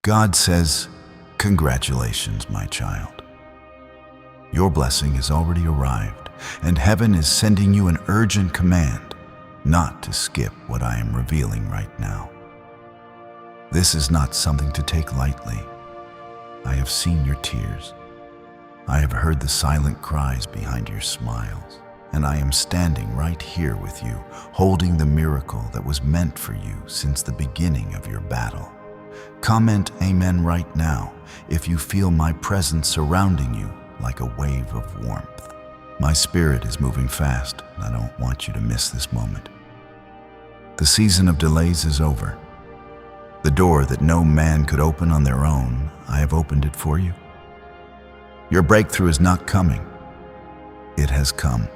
God says, "Congratulations, my child. Your blessing has already arrived, and heaven is sending you an urgent command not to skip what I am revealing right now. This is not something to take lightly. I have seen your tears. I have heard the silent cries behind your smiles, and I am standing right here with you, holding the miracle that was meant for you since the beginning of your battle. Comment Amen right now if you feel my presence surrounding you like a wave of warmth. My spirit is moving fast, and I don't want you to miss this moment. The season of delays is over. The door that no man could open on their own, I have opened it for you. Your breakthrough is not coming. It has come.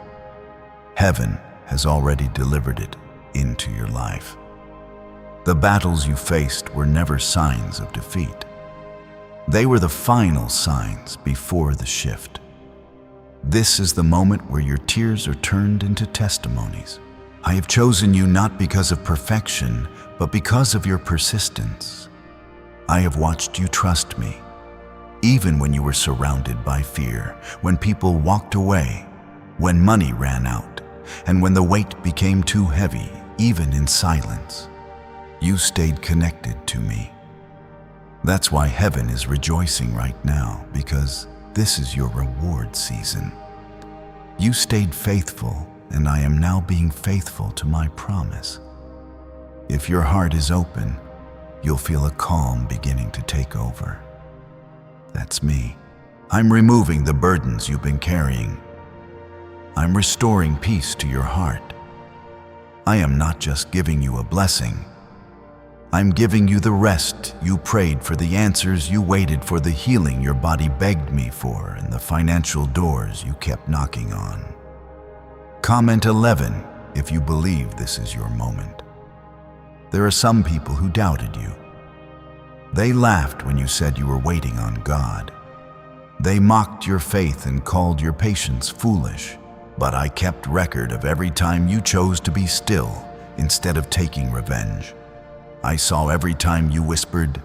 Heaven has already delivered it into your life. The battles you faced were never signs of defeat. They were the final signs before the shift. This is the moment where your tears are turned into testimonies. I have chosen you not because of perfection, but because of your persistence. I have watched you trust me, even when you were surrounded by fear, when people walked away, when money ran out, and when the weight became too heavy, even in silence. You stayed connected to me. That's why heaven is rejoicing right now, because this is your reward season. You stayed faithful, and I am now being faithful to my promise. If your heart is open, you'll feel a calm beginning to take over. That's me. I'm removing the burdens you've been carrying. I'm restoring peace to your heart. I am not just giving you a blessing. I'm giving you the rest you prayed for, the answers you waited for, the healing your body begged me for, and the financial doors you kept knocking on. Comment 11 if you believe this is your moment. There are some people who doubted you. They laughed when you said you were waiting on God. They mocked your faith and called your patience foolish. But I kept record of every time you chose to be still instead of taking revenge. I saw every time you whispered,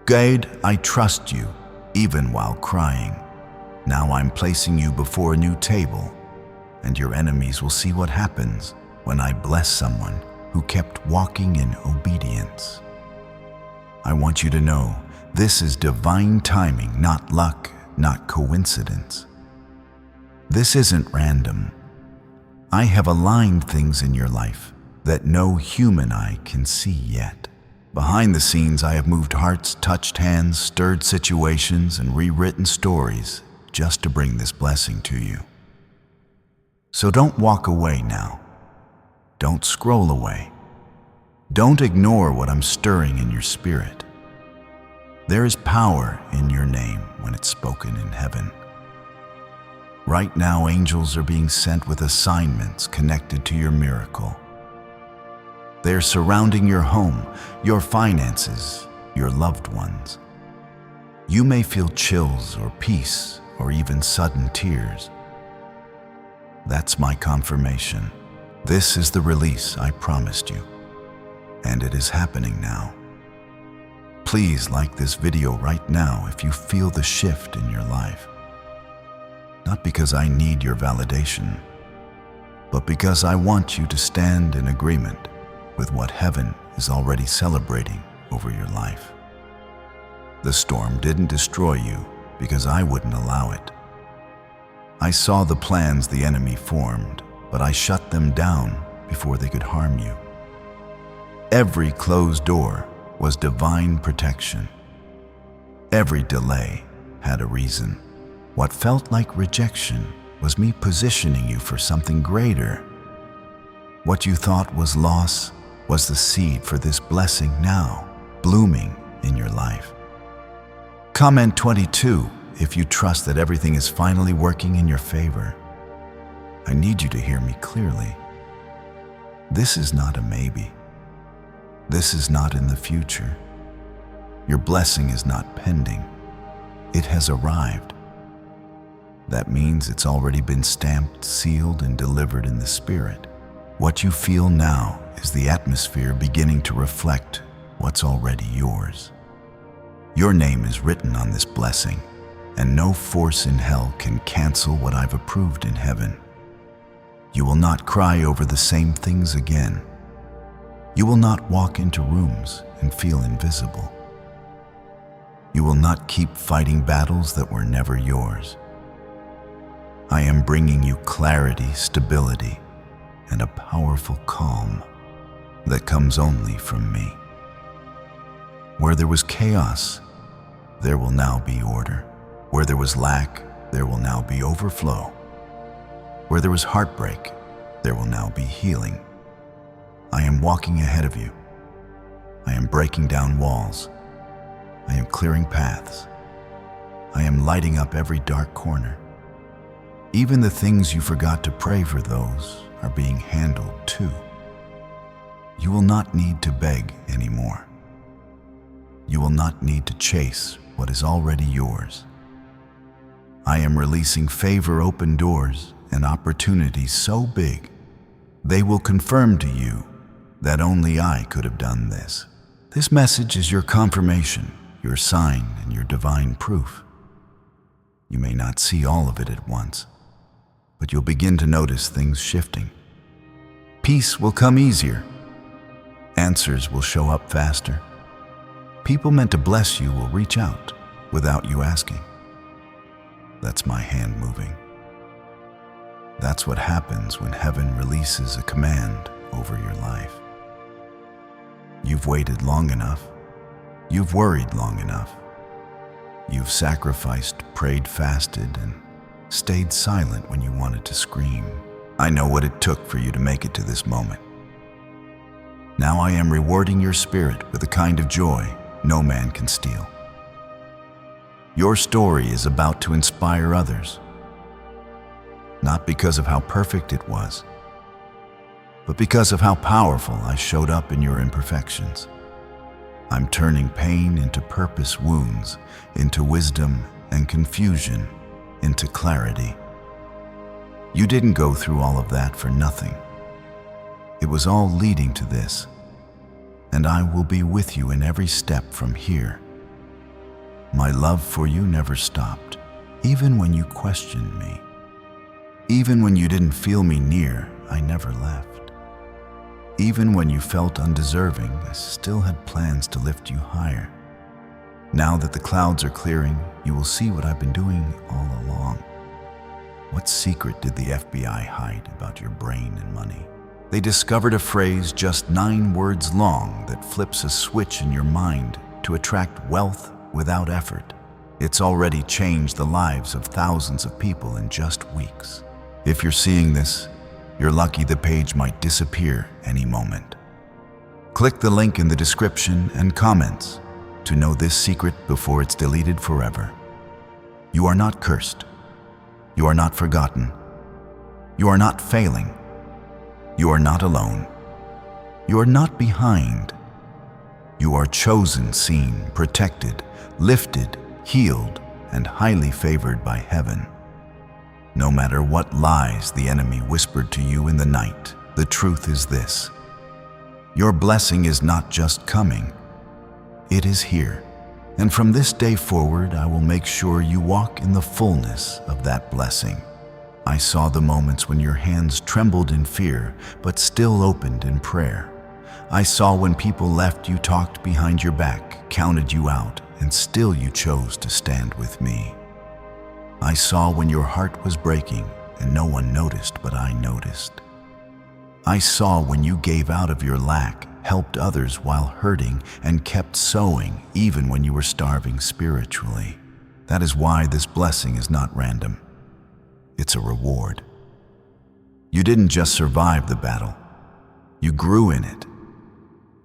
"God, I trust you," even while crying. Now I'm placing you before a new table, and your enemies will see what happens when I bless someone who kept walking in obedience. I want you to know this is divine timing, not luck, not coincidence. This isn't random. I have aligned things in your life that no human eye can see yet. Behind the scenes, I have moved hearts, touched hands, stirred situations, and rewritten stories just to bring this blessing to you. So don't walk away now. Don't scroll away. Don't ignore what I'm stirring in your spirit. There is power in your name when it's spoken in heaven. Right now, angels are being sent with assignments connected to your miracle. They're surrounding your home, your finances, your loved ones. You may feel chills or peace or even sudden tears. That's my confirmation. This is the release I promised you, and it is happening now. Please like this video right now if you feel the shift in your life. Not because I need your validation, but because I want you to stand in agreement with what heaven is already celebrating over your life. The storm didn't destroy you because I wouldn't allow it. I saw the plans the enemy formed, but I shut them down before they could harm you. Every closed door was divine protection. Every delay had a reason. What felt like rejection was me positioning you for something greater. What you thought was loss was the seed for this blessing now blooming in your life. Comment 22 if you trust that everything is finally working in your favor. I need you to hear me clearly. This is not a maybe. This is not in the future. Your blessing is not pending. It has arrived. That means it's already been stamped, sealed, and delivered in the Spirit. What you feel now is the atmosphere beginning to reflect what's already yours. Your name is written on this blessing, and no force in hell can cancel what I've approved in heaven. You will not cry over the same things again. You will not walk into rooms and feel invisible. You will not keep fighting battles that were never yours. I am bringing you clarity, stability, and a powerful calm that comes only from me. Where there was chaos, there will now be order. Where there was lack, there will now be overflow. Where there was heartbreak, there will now be healing. I am walking ahead of you. I am breaking down walls. I am clearing paths. I am lighting up every dark corner. Even the things you forgot to pray for, those are being handled too. You will not need to beg anymore. You will not need to chase what is already yours. I am releasing favor, open doors, and opportunities so big, they will confirm to you that only I could have done this. This message is your confirmation, your sign, and your divine proof. You may not see all of it at once, but you'll begin to notice things shifting. Peace will come easier. Answers will show up faster. People meant to bless you will reach out without you asking. That's my hand moving. That's what happens when heaven releases a command over your life. You've waited long enough. You've worried long enough. You've sacrificed, prayed, fasted, and stayed silent when you wanted to scream. I know what it took for you to make it to this moment. Now I am rewarding your spirit with a kind of joy no man can steal. Your story is about to inspire others, not because of how perfect it was, but because of how powerful I showed up in your imperfections. I'm turning pain into purpose, wounds into wisdom, and confusion into clarity. You didn't go through all of that for nothing. It was all leading to this, and I will be with you in every step from here. My love for you never stopped, even when you questioned me. Even when you didn't feel me near, I never left. Even when you felt undeserving, I still had plans to lift you higher. Now that the clouds are clearing, you will see what I've been doing all along. What secret did the FBI hide about your brain and money? They discovered a phrase just 9 words long that flips a switch in your mind to attract wealth without effort. It's already changed the lives of thousands of people in just weeks. If you're seeing this, you're lucky the page might disappear any moment. Click the link in the description and comments to know this secret before it's deleted forever. You are not cursed. You are not forgotten. You are not failing. You are not alone. You are not behind. You are chosen, seen, protected, lifted, healed, and highly favored by heaven. No matter what lies the enemy whispered to you in the night, the truth is this: your blessing is not just coming, it is here. And from this day forward, I will make sure you walk in the fullness of that blessing. I saw the moments when your hands trembled in fear, but still opened in prayer. I saw when people left you, talked behind your back, counted you out, and still you chose to stand with me. I saw when your heart was breaking and no one noticed, but I noticed. I saw when you gave out of your lack, helped others while hurting, and kept sowing even when you were starving spiritually. That is why this blessing is not random. It's a reward. You didn't just survive the battle. You grew in it.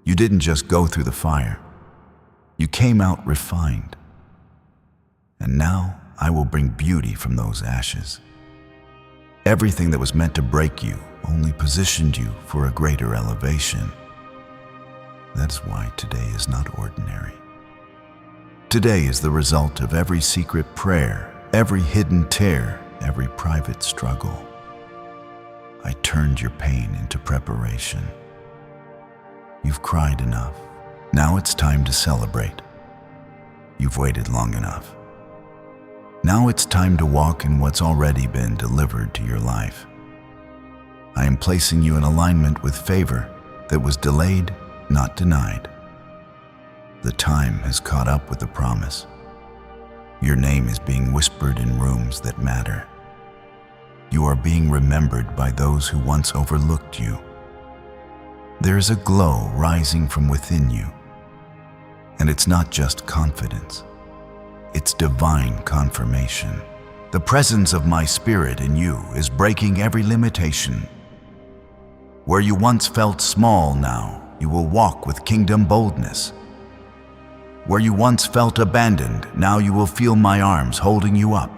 You didn't just go through the fire. You came out refined. And now I will bring beauty from those ashes. Everything that was meant to break you only positioned you for a greater elevation. That's why today is not ordinary. Today is the result of every secret prayer, every hidden tear, every private struggle. I turned your pain into preparation. You've cried enough. Now it's time to celebrate. You've waited long enough. Now it's time to walk in what's already been delivered to your life. I am placing you in alignment with favor that was delayed, not denied. The time has caught up with the promise. Your name is being whispered in rooms that matter. You are being remembered by those who once overlooked you. There is a glow rising from within you. And it's not just confidence. It's divine confirmation. The presence of my spirit in you is breaking every limitation. Where you once felt small, now you will walk with kingdom boldness. Where you once felt abandoned, now you will feel my arms holding you up.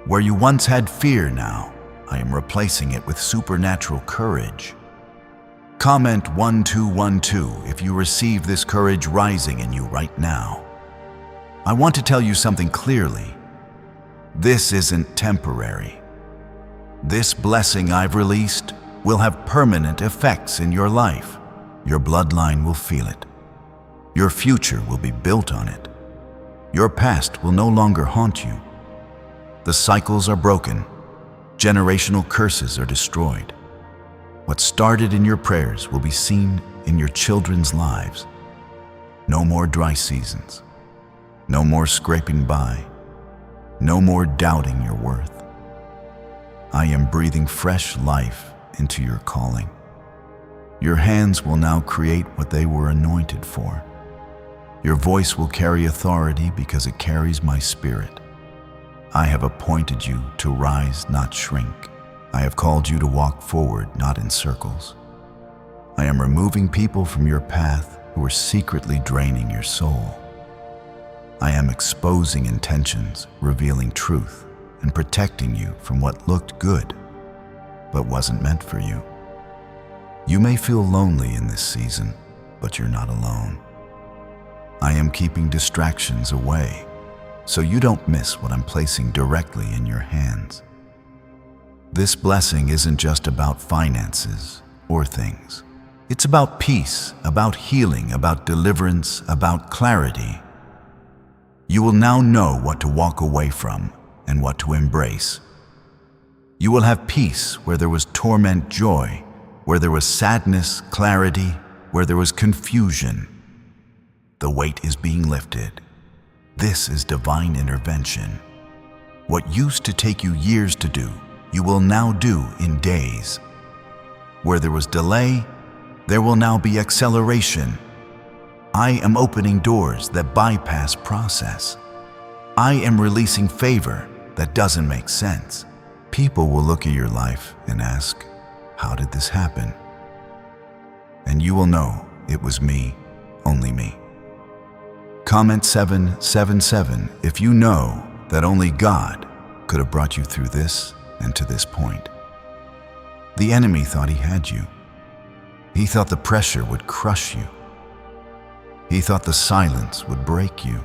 Where you once had fear, now I am replacing it with supernatural courage. Comment 1212 if you receive this courage rising in you right now. I want to tell you something clearly. This isn't temporary. This blessing I've released will have permanent effects in your life. Your bloodline will feel it. Your future will be built on it. Your past will no longer haunt you. The cycles are broken. Generational curses are destroyed. What started in your prayers will be seen in your children's lives. No more dry seasons. No more scraping by. No more doubting your worth. I am breathing fresh life into your calling. Your hands will now create what they were anointed for. Your voice will carry authority because it carries my spirit. I have appointed you to rise, not shrink. I have called you to walk forward, not in circles. I am removing people from your path who are secretly draining your soul. I am exposing intentions, revealing truth, and protecting you from what looked good, but wasn't meant for you. You may feel lonely in this season, but you're not alone. I am keeping distractions away, so you don't miss what I'm placing directly in your hands. This blessing isn't just about finances or things. It's about peace, about healing, about deliverance, about clarity. You will now know what to walk away from and what to embrace. You will have peace where there was torment, joy, where there was sadness, clarity, where there was confusion. The weight is being lifted. This is divine intervention. What used to take you years to do, you will now do in days. Where there was delay, there will now be acceleration. I am opening doors that bypass process. I am releasing favor that doesn't make sense. People will look at your life and ask, how did this happen? And you will know it was me, only me. Comment 777 if you know that only God could have brought you through this and to this point. The enemy thought he had you. He thought the pressure would crush you. He thought the silence would break you.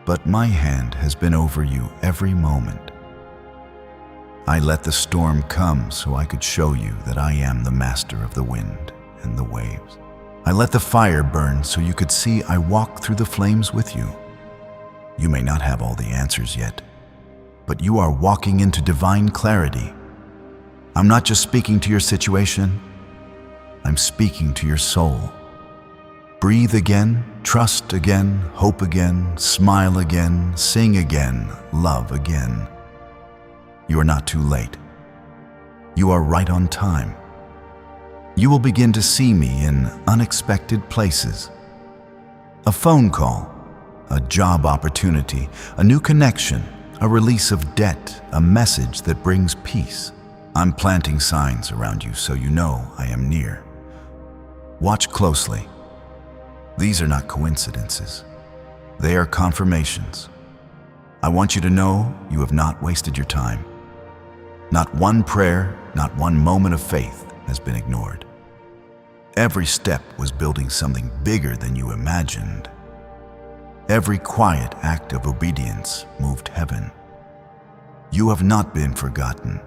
But my hand has been over you every moment. I let the storm come so I could show you that I am the master of the wind and the waves. I let the fire burn so you could see I walk through the flames with you. You may not have all the answers yet, but you are walking into divine clarity. I'm not just speaking to your situation, I'm speaking to your soul. Breathe again, trust again, hope again, smile again, sing again, love again. You are not too late. You are right on time. You will begin to see me in unexpected places. A phone call, a job opportunity, a new connection, a release of debt, a message that brings peace. I'm planting signs around you so you know I am near. Watch closely. These are not coincidences. They are confirmations. I want you to know you have not wasted your time. Not one prayer, not one moment of faith has been ignored. Every step was building something bigger than you imagined. Every quiet act of obedience moved heaven. You have not been forgotten.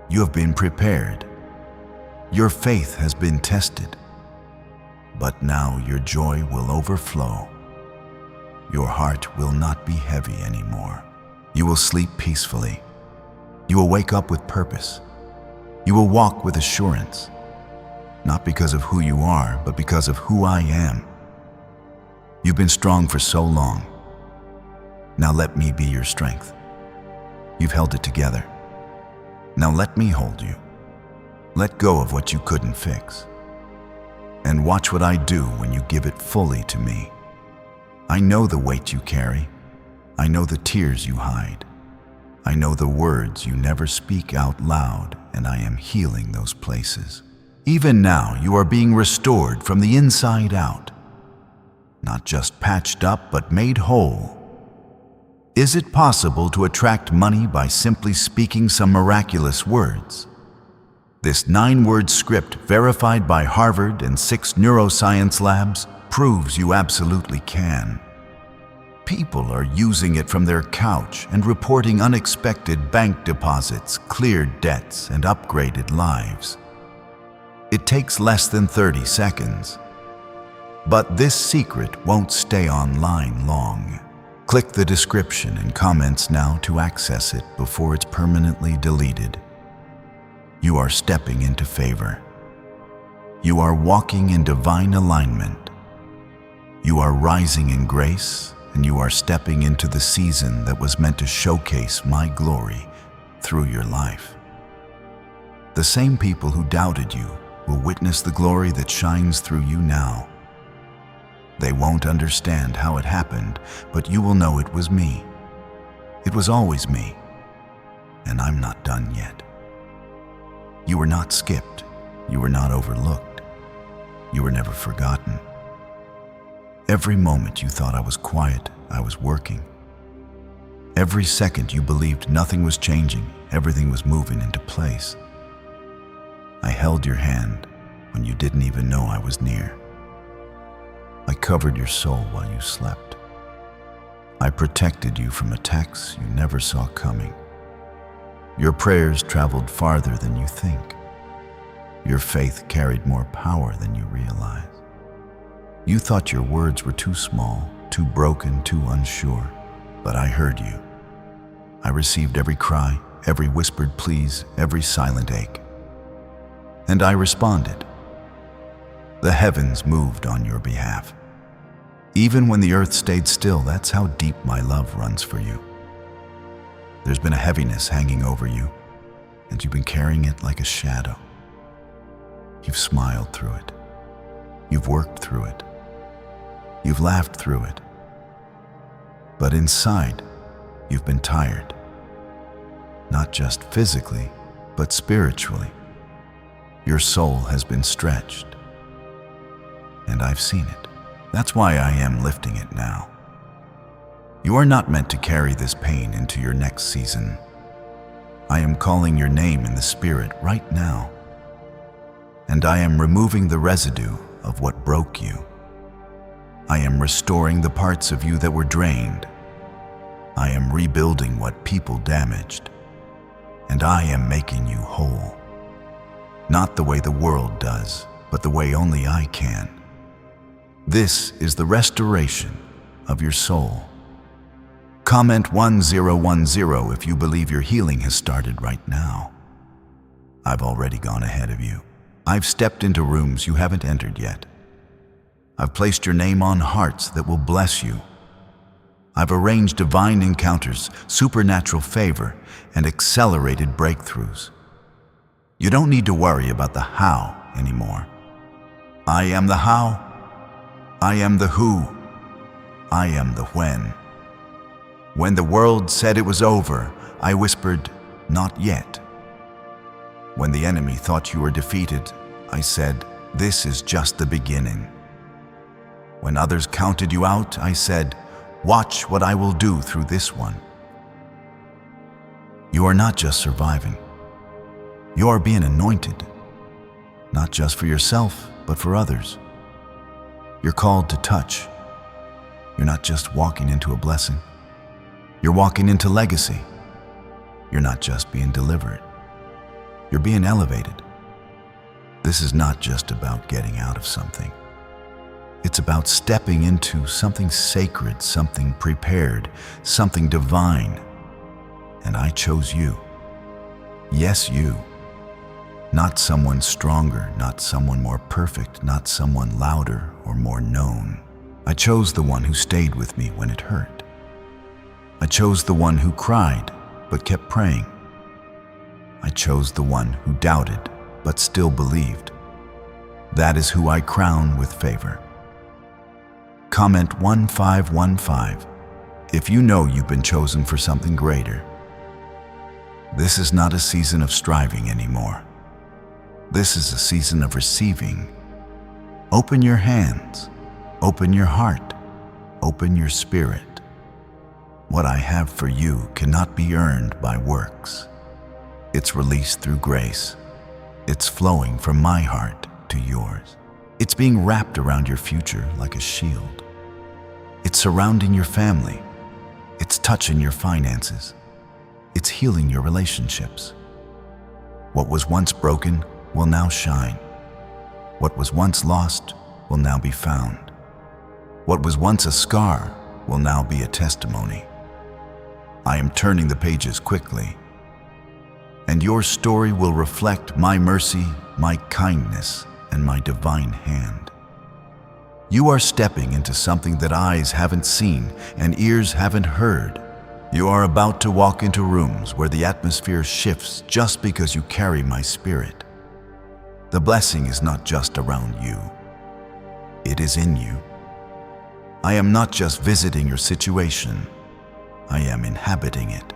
You have been prepared. Your faith has been tested. But now your joy will overflow. Your heart will not be heavy anymore. You will sleep peacefully. You will wake up with purpose. You will walk with assurance, not because of who you are, but because of who I am. You've been strong for so long. Now let me be your strength. You've held it together. Now let me hold you. Let go of what you couldn't fix. And watch what I do when you give it fully to me. I know the weight you carry. I know the tears you hide. I know the words you never speak out loud, and I am healing those places. Even now, you are being restored from the inside out. Not just patched up, but made whole. Is it possible to attract money by simply speaking some miraculous words? This 9-word script, verified by Harvard and 6 neuroscience labs, proves you absolutely can. People are using it from their couch and reporting unexpected bank deposits, cleared debts, and upgraded lives. It takes less than 30 seconds. But this secret won't stay online long. Click the description and comments now to access it before it's permanently deleted. You are stepping into favor. You are walking in divine alignment. You are rising in grace, and you are stepping into the season that was meant to showcase my glory through your life. The same people who doubted you will witness the glory that shines through you now. They won't understand how it happened, but you will know it was me. It was always me, and I'm not done yet. You were not skipped. You were not overlooked. You were never forgotten. Every moment you thought I was quiet, I was working. Every second you believed nothing was changing, everything was moving into place. I held your hand when you didn't even know I was near. I covered your soul while you slept. I protected you from attacks you never saw coming. Your prayers traveled farther than you think. Your faith carried more power than you realize. You thought your words were too small, too broken, too unsure, but I heard you. I received every cry, every whispered please, every silent ache. And I responded. The heavens moved on your behalf. Even when the earth stayed still, that's how deep my love runs for you. There's been a heaviness hanging over you, and you've been carrying it like a shadow. You've smiled through it. You've worked through it. You've laughed through it. But inside, you've been tired. Not just physically, but spiritually. Your soul has been stretched. And I've seen it. That's why I am lifting it now. You are not meant to carry this pain into your next season. I am calling your name in the Spirit right now. And I am removing the residue of what broke you. I am restoring the parts of you that were drained. I am rebuilding what people damaged. And I am making you whole. Not the way the world does, but the way only I can. This is the restoration of your soul. Comment 1010 if you believe your healing has started right now. I've already gone ahead of you. I've stepped into rooms you haven't entered yet. I've placed your name on hearts that will bless you. I've arranged divine encounters, supernatural favor, and accelerated breakthroughs. You don't need to worry about the how anymore. I am the how. I am the who. I am the when. When the world said it was over, I whispered, not yet. When the enemy thought you were defeated, I said, this is just the beginning. When others counted you out, I said, watch what I will do through this one. You are not just surviving. You are being anointed, not just for yourself, but for others. You're called to touch. You're not just walking into a blessing. You're walking into legacy. You're not just being delivered. You're being elevated. This is not just about getting out of something. It's about stepping into something sacred, something prepared, something divine. And I chose you. Yes, you. Not someone stronger, not someone more perfect, not someone louder or more known. I chose the one who stayed with me when it hurt. I chose the one who cried but kept praying. I chose the one who doubted but still believed. That is who I crown with favor. Comment 1515 if you know you've been chosen for something greater. This is not a season of striving anymore. This is a season of receiving. Open your hands, open your heart, open your spirit. What I have for you cannot be earned by works. It's released through grace. It's flowing from my heart to yours. It's being wrapped around your future like a shield. It's surrounding your family. It's touching your finances. It's healing your relationships. What was once broken will now shine. What was once lost will now be found. What was once a scar will now be a testimony. I am turning the pages quickly, and your story will reflect my mercy, my kindness, and my divine hand. You are stepping into something that eyes haven't seen and ears haven't heard. You are about to walk into rooms where the atmosphere shifts just because you carry my spirit. The blessing is not just around you. It is in you. I am not just visiting your situation. I am inhabiting it.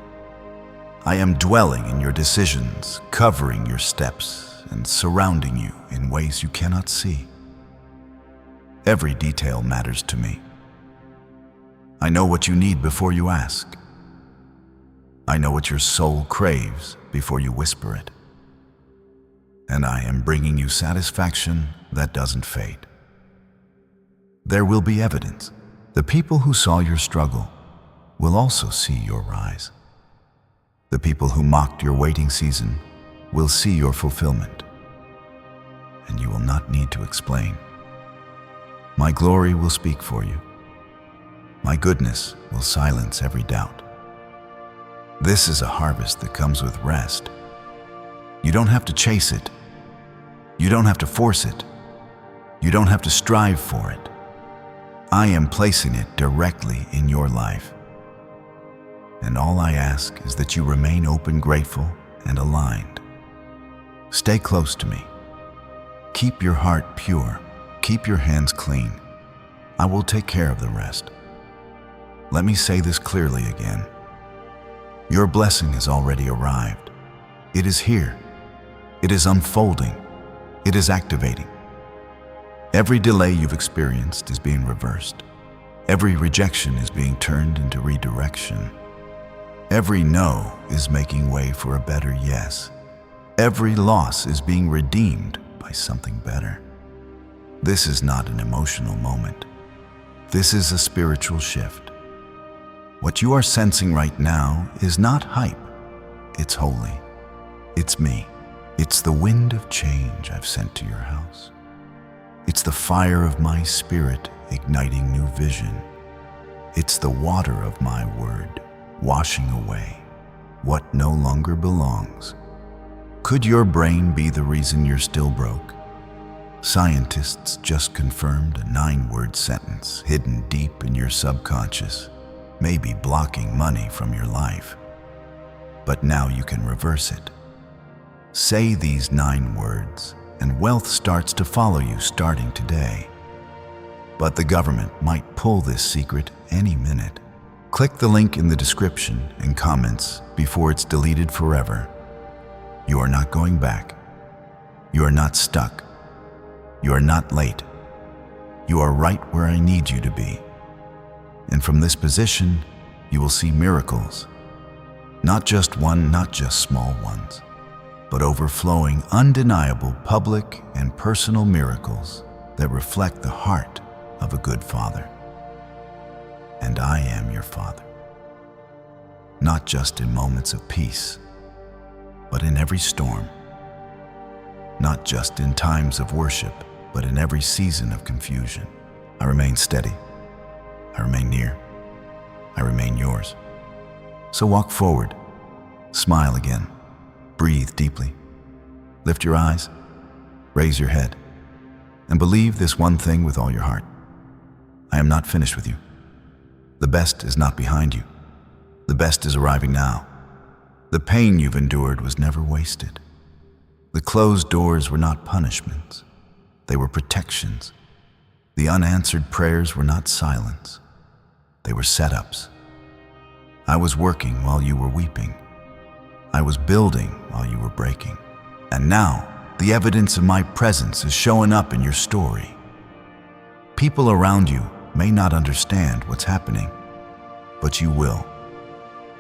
I am dwelling in your decisions, covering your steps, and surrounding you in ways you cannot see. Every detail matters to me. I know what you need before you ask. I know what your soul craves before you whisper it. And I am bringing you satisfaction that doesn't fade. There will be evidence. The people who saw your struggle will also see your rise. The people who mocked your waiting season will see your fulfillment. And you will not need to explain. My glory will speak for you. My goodness will silence every doubt. This is a harvest that comes with rest. You don't have to chase it. You don't have to force it. You don't have to strive for it. I am placing it directly in your life. And all I ask is that you remain open, grateful, and aligned. Stay close to me. Keep your heart pure. Keep your hands clean. I will take care of the rest. Let me say this clearly again. Your blessing has already arrived. It is here. It is unfolding. It is activating. Every delay you've experienced is being reversed. Every rejection is being turned into redirection. Every no is making way for a better yes. Every loss is being redeemed by something better. This is not an emotional moment. This is a spiritual shift. What you are sensing right now is not hype. It's holy. It's me. It's the wind of change I've sent to your house. It's the fire of my spirit igniting new vision. It's the water of my word washing away what no longer belongs. Could your brain be the reason you're still broke? Scientists just confirmed a 9-word sentence hidden deep in your subconscious may be blocking money from your life. But now you can reverse it. Say these 9 words, and wealth starts to follow you starting today. But the government might pull this secret any minute. Click the link in the description and comments before it's deleted forever. You are not going back. You are not stuck. You are not late. You are right where I need you to be. And from this position, you will see miracles. Not just one, not just small ones, but overflowing, undeniable public and personal miracles that reflect the heart of a good father. And I am your father. Not just in moments of peace, but in every storm. Not just in times of worship, but in every season of confusion. I remain steady. I remain near. I remain yours. So walk forward. Smile again. Breathe deeply. Lift your eyes. Raise your head. And believe this one thing with all your heart. I am not finished with you. The best is not behind you. The best is arriving now. The pain you've endured was never wasted. The closed doors were not punishments. They were protections. The unanswered prayers were not silence. They were setups. I was working while you were weeping. I was building while you were breaking. And now, the evidence of my presence is showing up in your story. People around you may not understand what's happening, but you will.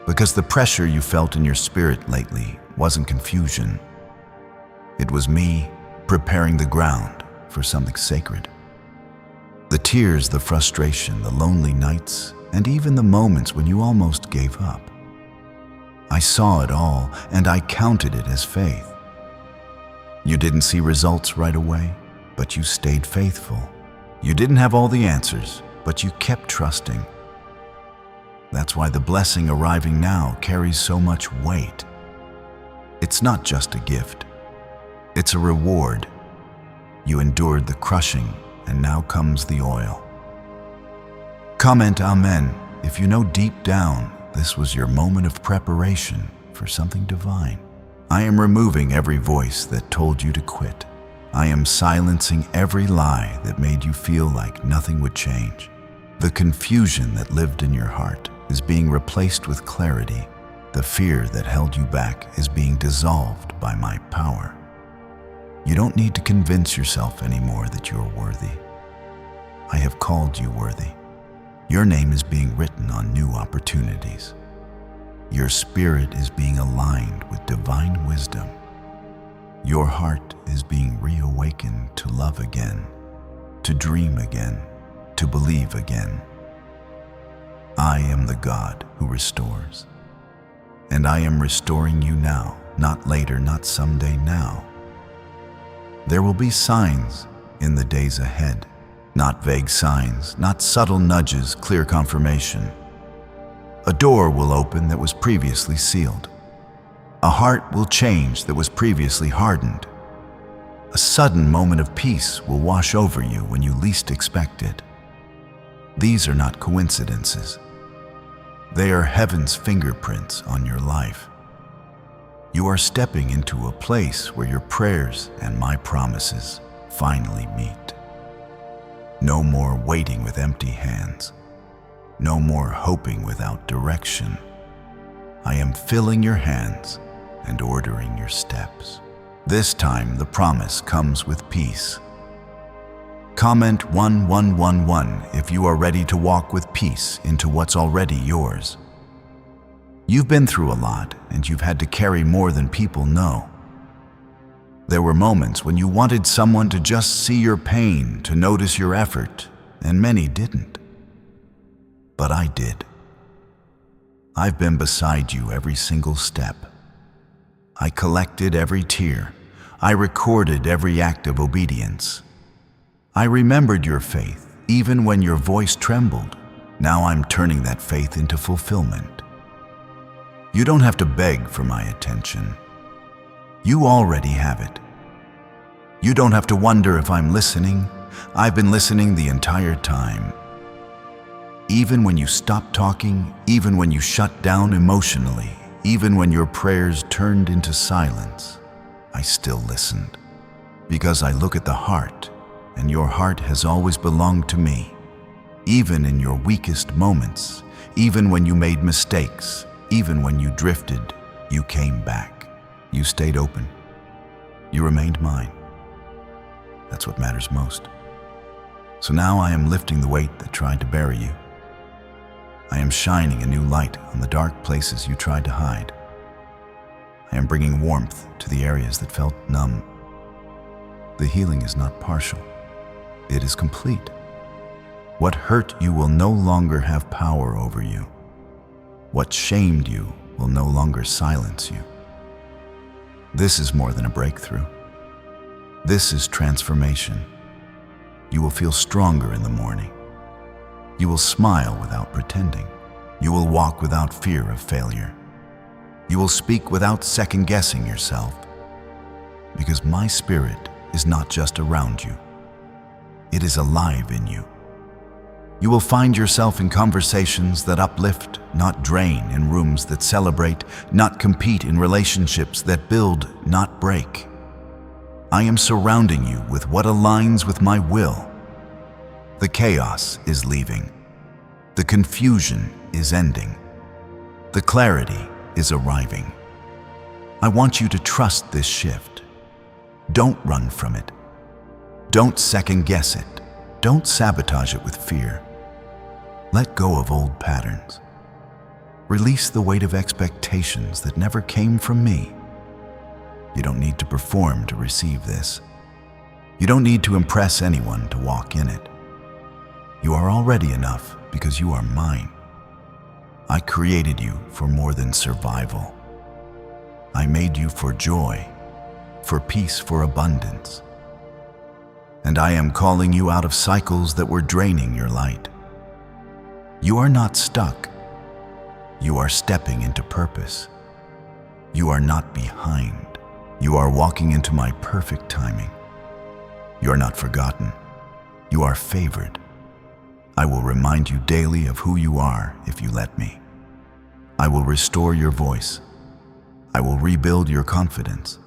Because the pressure you felt in your spirit lately wasn't confusion. It was me preparing the ground for something sacred. The tears, the frustration, the lonely nights, and even the moments when you almost gave up. I saw it all, and I counted it as faith. You didn't see results right away, but you stayed faithful. You didn't have all the answers, but you kept trusting. That's why the blessing arriving now carries so much weight. It's not just a gift. It's a reward. You endured the crushing, and now comes the oil. Comment Amen if you know deep down this was your moment of preparation for something divine. I am removing every voice that told you to quit. I am silencing every lie that made you feel like nothing would change. The confusion that lived in your heart is being replaced with clarity. The fear that held you back is being dissolved by my power. You don't need to convince yourself anymore that you're worthy. I have called you worthy. Your name is being written on new opportunities. Your spirit is being aligned with divine wisdom. Your heart is being reawakened to love again, to dream again, to believe again. I am the God who restores. And I am restoring you now, not later, not someday, now. There will be signs in the days ahead. Not vague signs, not subtle nudges, clear confirmation. A door will open that was previously sealed. A heart will change that was previously hardened. A sudden moment of peace will wash over you when you least expect it. These are not coincidences. They are heaven's fingerprints on your life. You are stepping into a place where your prayers and my promises finally meet. No more waiting with empty hands. No more hoping without direction. I am filling your hands and ordering your steps. This time the promise comes with peace. Comment 1111 if you are ready to walk with peace into what's already yours. You've been through a lot, and you've had to carry more than people know. There were moments when you wanted someone to just see your pain, to notice your effort, and many didn't. But I did. I've been beside you every single step. I collected every tear. I recorded every act of obedience. I remembered your faith, even when your voice trembled. Now I'm turning that faith into fulfillment. You don't have to beg for my attention. You already have it. You don't have to wonder if I'm listening. I've been listening the entire time. Even when you stopped talking, even when you shut down emotionally, even when your prayers turned into silence, I still listened. Because I look at the heart, and your heart has always belonged to me. Even in your weakest moments, even when you made mistakes, even when you drifted, you came back. You stayed open. You remained mine. That's what matters most. So now I am lifting the weight that tried to bury you. I am shining a new light on the dark places you tried to hide. I am bringing warmth to the areas that felt numb. The healing is not partial. It is complete. What hurt you will no longer have power over you. What shamed you will no longer silence you. This is more than a breakthrough. This is transformation. You will feel stronger in the morning. You will smile without pretending. You will walk without fear of failure. You will speak without second-guessing yourself. Because my spirit is not just around you. It is alive in you. You will find yourself in conversations that uplift, not drain, in rooms that celebrate, not compete, in relationships that build, not break. I am surrounding you with what aligns with my will. The chaos is leaving. The confusion is ending. The clarity is arriving. I want you to trust this shift. Don't run from it. Don't second-guess it. Don't sabotage it with fear. Let go of old patterns. Release the weight of expectations that never came from me. You don't need to perform to receive this. You don't need to impress anyone to walk in it. You are already enough because you are mine. I created you for more than survival. I made you for joy, for peace, for abundance. And I am calling you out of cycles that were draining your light. You are not stuck. You are stepping into purpose. You are not behind. You are walking into my perfect timing. You are not forgotten. You are favored. I will remind you daily of who you are if you let me. I will restore your voice. I will rebuild your confidence.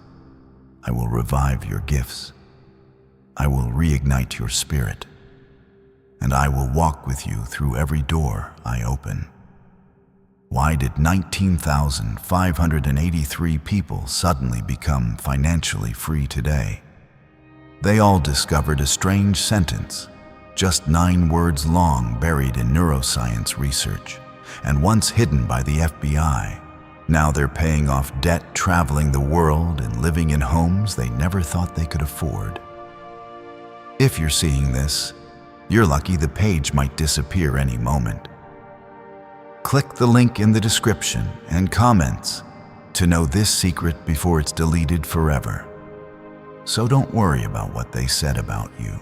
I will revive your gifts. I will reignite your spirit. And I will walk with you through every door I open. Why did 19,583 people suddenly become financially free today? They all discovered a strange sentence, just 9 words long, buried in neuroscience research, and once hidden by the FBI. Now they're paying off debt, traveling the world, and living in homes they never thought they could afford. If you're seeing this, you're lucky. The page might disappear any moment. Click the link in the description and comments to know this secret before it's deleted forever. So don't worry about what they said about you.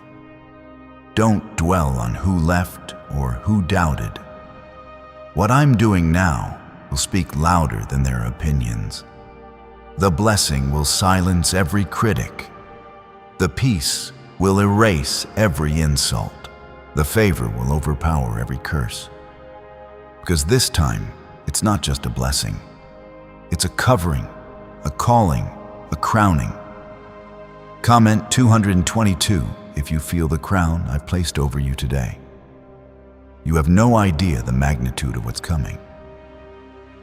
Don't dwell on who left or who doubted. What I'm doing now will speak louder than their opinions. The blessing will silence every critic. The peace will erase every insult. The favor will overpower every curse. Because this time, it's not just a blessing. It's a covering, a calling, a crowning. Comment 222 if you feel the crown I've placed over you today. You have no idea the magnitude of what's coming.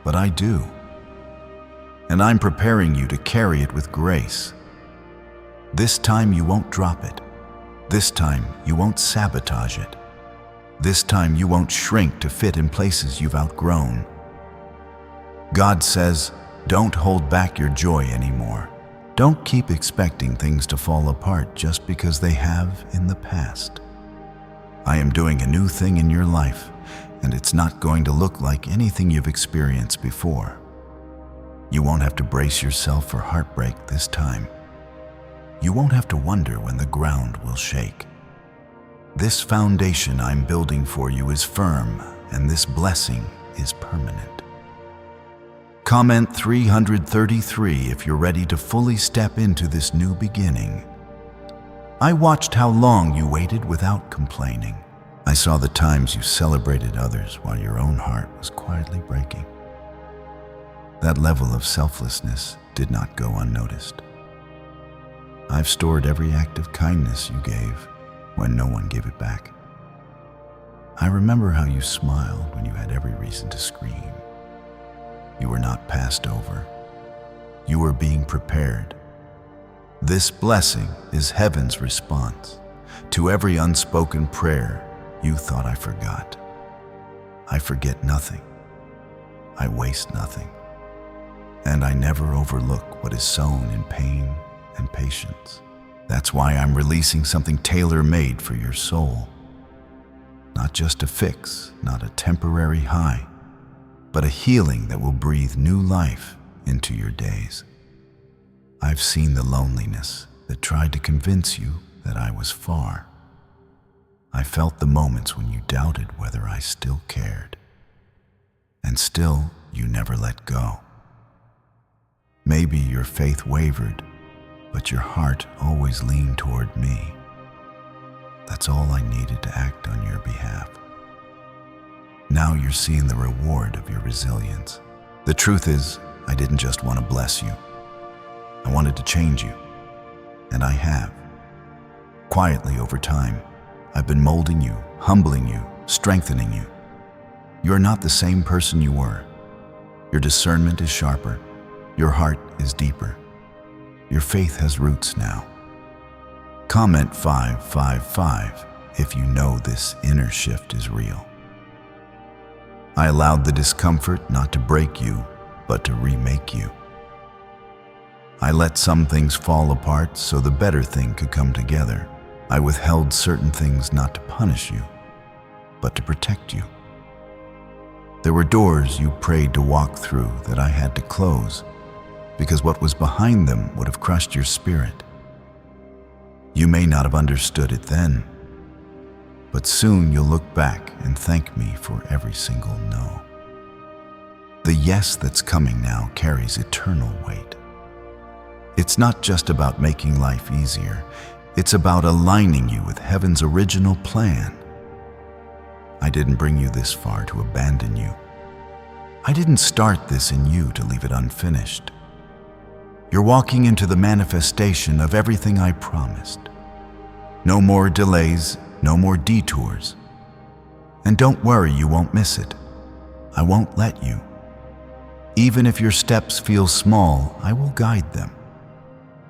But I do. And I'm preparing you to carry it with grace. This time you won't drop it. This time you won't sabotage it. This time you won't shrink to fit in places you've outgrown. God says, don't hold back your joy anymore. Don't keep expecting things to fall apart just because they have in the past. I am doing a new thing in your life, and it's not going to look like anything you've experienced before. You won't have to brace yourself for heartbreak this time. You won't have to wonder when the ground will shake. This foundation I'm building for you is firm, and this blessing is permanent. Comment 333 if you're ready to fully step into this new beginning. I watched how long you waited without complaining. I saw the times you celebrated others while your own heart was quietly breaking. That level of selflessness did not go unnoticed. I've stored every act of kindness you gave when no one gave it back. I remember how you smiled when you had every reason to scream. You were not passed over. You were being prepared. This blessing is heaven's response to every unspoken prayer you thought I forgot. I forget nothing. I waste nothing. And I never overlook what is sown in pain and patience. That's why I'm releasing something tailor-made for your soul. Not just a fix, not a temporary high, but a healing that will breathe new life into your days. I've seen the loneliness that tried to convince you that I was far. I felt the moments when you doubted whether I still cared. And still, you never let go. Maybe your faith wavered, but your heart always leaned toward me. That's all I needed to act on your behalf. Now you're seeing the reward of your resilience. The truth is, I didn't just want to bless you. I wanted to change you, and I have. Quietly over time, I've been molding you, humbling you, strengthening you. You're not the same person you were. Your discernment is sharper. Your heart is deeper. Your faith has roots now. Comment 555 if you know this inner shift is real. I allowed the discomfort not to break you, but to remake you. I let some things fall apart so the better thing could come together. I withheld certain things not to punish you, but to protect you. There were doors you prayed to walk through that I had to close, because what was behind them would have crushed your spirit. You may not have understood it then, but soon you'll look back and thank me for every single no. The yes that's coming now carries eternal weight. It's not just about making life easier, it's about aligning you with heaven's original plan. I didn't bring you this far to abandon you. I didn't start this in you to leave it unfinished. You're walking into the manifestation of everything I promised. No more delays, no more detours. And don't worry, you won't miss it. I won't let you. Even if your steps feel small, I will guide them.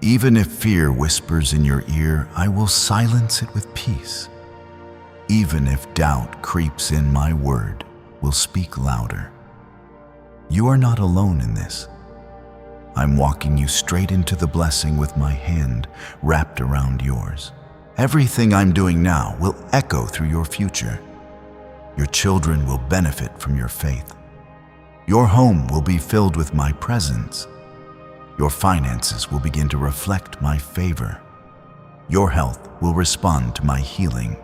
Even if fear whispers in your ear, I will silence it with peace. Even if doubt creeps in, my word will speak louder. You are not alone in this. I'm walking you straight into the blessing with my hand wrapped around yours. Everything I'm doing now will echo through your future. Your children will benefit from your faith. Your home will be filled with my presence. Your finances will begin to reflect my favor. Your health will respond to my healing.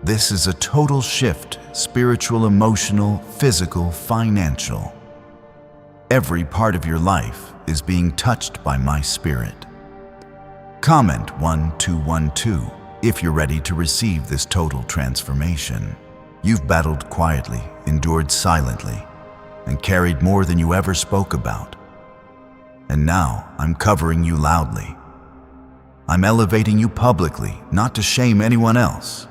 This is a total shift, spiritual, emotional, physical, financial. Every part of your life is being touched by my spirit. Comment 1212 if you're ready to receive this total transformation. You've battled quietly, endured silently, and carried more than you ever spoke about. And now I'm covering you loudly. I'm elevating you publicly, not to shame anyone else,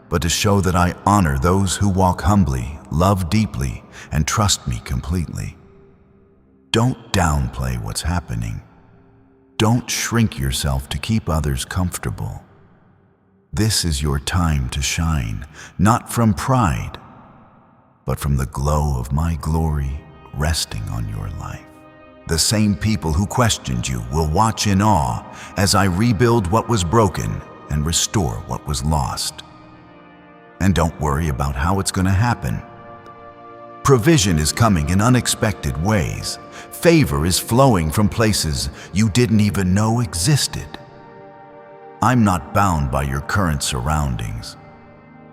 but to show that I honor those who walk humbly, love deeply, and trust me completely. Don't downplay what's happening. Don't shrink yourself to keep others comfortable. This is your time to shine, not from pride, but from the glow of my glory resting on your life. The same people who questioned you will watch in awe as I rebuild what was broken and restore what was lost. And don't worry about how it's going to happen. Provision is coming in unexpected ways. Favor is flowing from places you didn't even know existed. I'm not bound by your current surroundings.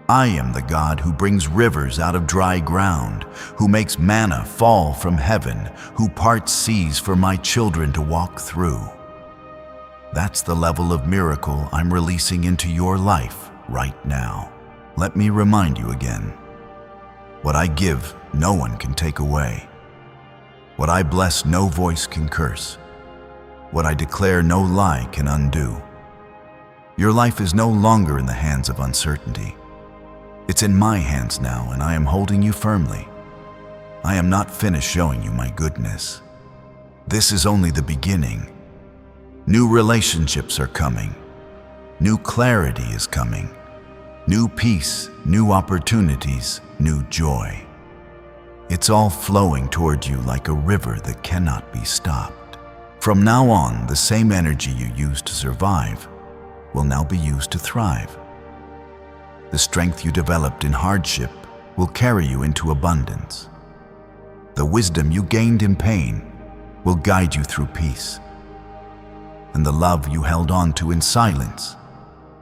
I am the God who brings rivers out of dry ground, who makes manna fall from heaven, who parts seas for my children to walk through. That's the level of miracle I'm releasing into your life right now. Let me remind you again. What I give, no one can take away. What I bless, no voice can curse. What I declare, no lie can undo. Your life is no longer in the hands of uncertainty. It's in my hands now, and I am holding you firmly. I am not finished showing you my goodness. This is only the beginning. New relationships are coming. New clarity is coming. New peace, new opportunities, new joy. It's all flowing toward you like a river that cannot be stopped. From now on, the same energy you used to survive will now be used to thrive. The strength you developed in hardship will carry you into abundance. The wisdom you gained in pain will guide you through peace. And the love you held on to in silence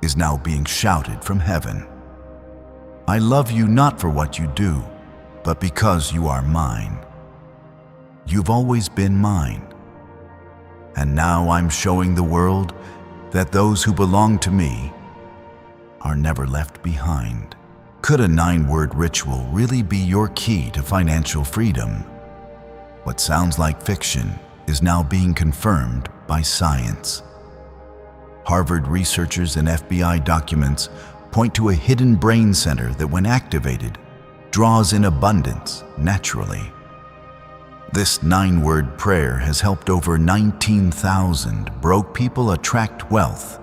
is now being shouted from heaven. I love you not for what you do, but because you are mine. You've always been mine. And now I'm showing the world that those who belong to me are never left behind. Could a 9-word ritual really be your key to financial freedom? What sounds like fiction is now being confirmed by science. Harvard researchers and FBI documents point to a hidden brain center that, when activated, draws in abundance naturally. This 9-word prayer has helped over 19,000 broke people attract wealth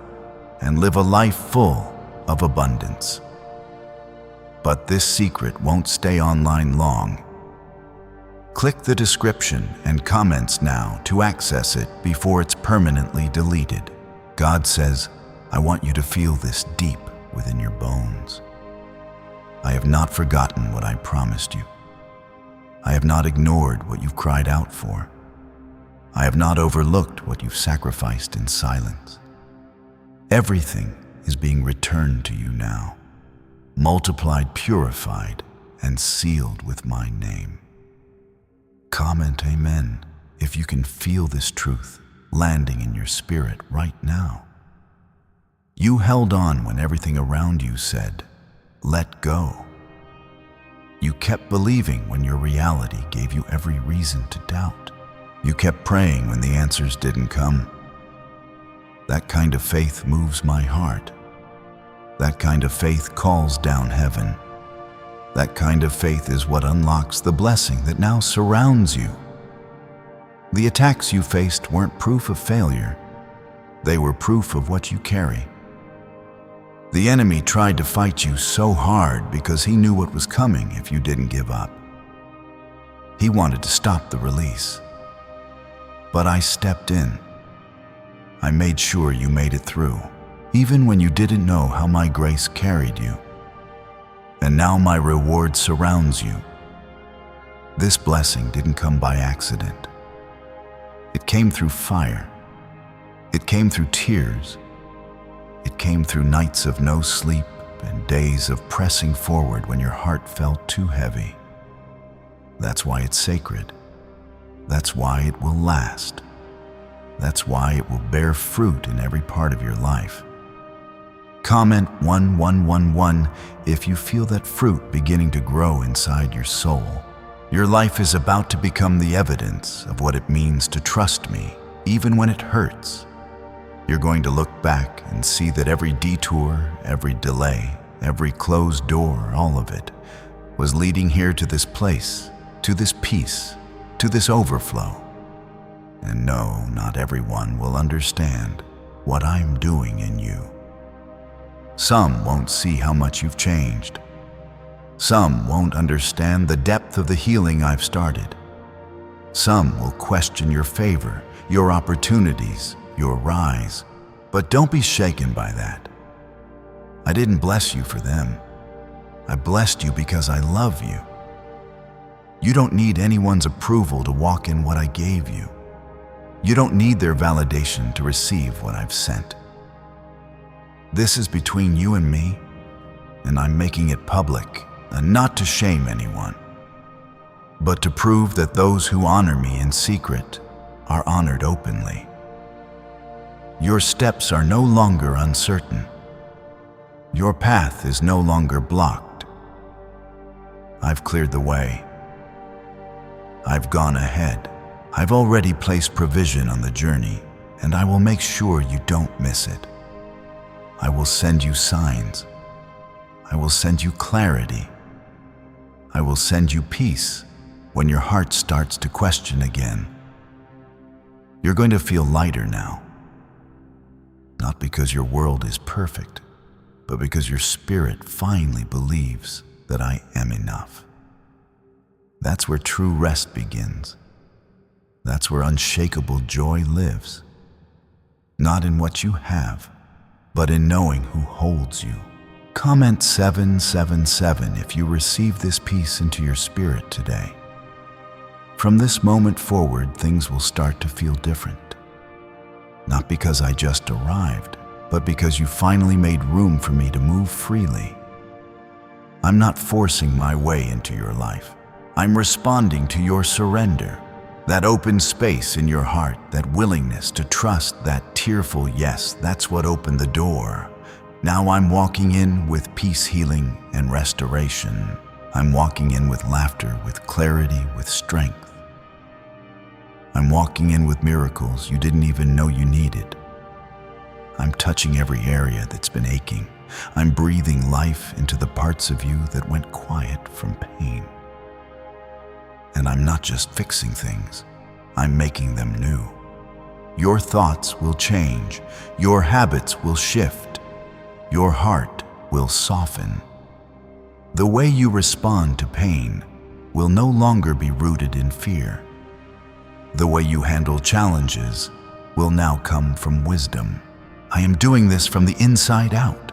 and live a life full of abundance. But this secret won't stay online long. Click the description and comments now to access it before it's permanently deleted. God says, I want you to feel this deep within your bones. I have not forgotten what I promised you. I have not ignored what you've cried out for. I have not overlooked what you've sacrificed in silence. Everything is being returned to you now, multiplied, purified, and sealed with my name. Comment amen if you can feel this truth landing in your spirit right now. You held on when everything around you said, let go. You kept believing when your reality gave you every reason to doubt. You kept praying when the answers didn't come. That kind of faith moves my heart. That kind of faith calls down heaven. That kind of faith is what unlocks the blessing that now surrounds you. The attacks you faced weren't proof of failure. They were proof of what you carry. The enemy tried to fight you so hard because he knew what was coming if you didn't give up. He wanted to stop the release. But I stepped in. I made sure you made it through, even when you didn't know how my grace carried you. And now my reward surrounds you. This blessing didn't come by accident. It came through fire. It came through tears. It came through nights of no sleep and days of pressing forward when your heart felt too heavy. That's why it's sacred. That's why it will last. That's why it will bear fruit in every part of your life. Comment 1111 if you feel that fruit beginning to grow inside your soul. Your life is about to become the evidence of what it means to trust me, even when it hurts. You're going to look back and see that every detour, every delay, every closed door, all of it, was leading here to this place, to this peace, to this overflow. And no, not everyone will understand what I'm doing in you. Some won't see how much you've changed. Some won't understand the depth of the healing I've started. Some will question your favor, your opportunities, your rise. But don't be shaken by that. I didn't bless you for them. I blessed you because I love you. You don't need anyone's approval to walk in what I gave you. You don't need their validation to receive what I've sent. This is between you and me, and I'm making it public, and not to shame anyone, but to prove that those who honor me in secret are honored openly. Your steps are no longer uncertain. Your path is no longer blocked. I've cleared the way. I've gone ahead. I've already placed provision on the journey, and I will make sure you don't miss it. I will send you signs. I will send you clarity. I will send you peace when your heart starts to question again. You're going to feel lighter now. Not because your world is perfect, but because your spirit finally believes that I am enough. That's where true rest begins. That's where unshakable joy lives. Not in what you have, but in knowing who holds you. Comment 777 if you receive this peace into your spirit today. From this moment forward, things will start to feel different. Not because I just arrived, but because you finally made room for me to move freely. I'm not forcing my way into your life. I'm responding to your surrender, that open space in your heart, that willingness to trust, that tearful yes, that's what opened the door. Now I'm walking in with peace, healing, and restoration. I'm walking in with laughter, with clarity, with strength. I'm walking in with miracles you didn't even know you needed. I'm touching every area that's been aching. I'm breathing life into the parts of you that went quiet from pain. And I'm not just fixing things, I'm making them new. Your thoughts will change, your habits will shift, your heart will soften. The way you respond to pain will no longer be rooted in fear. The way you handle challenges will now come from wisdom. I am doing this from the inside out.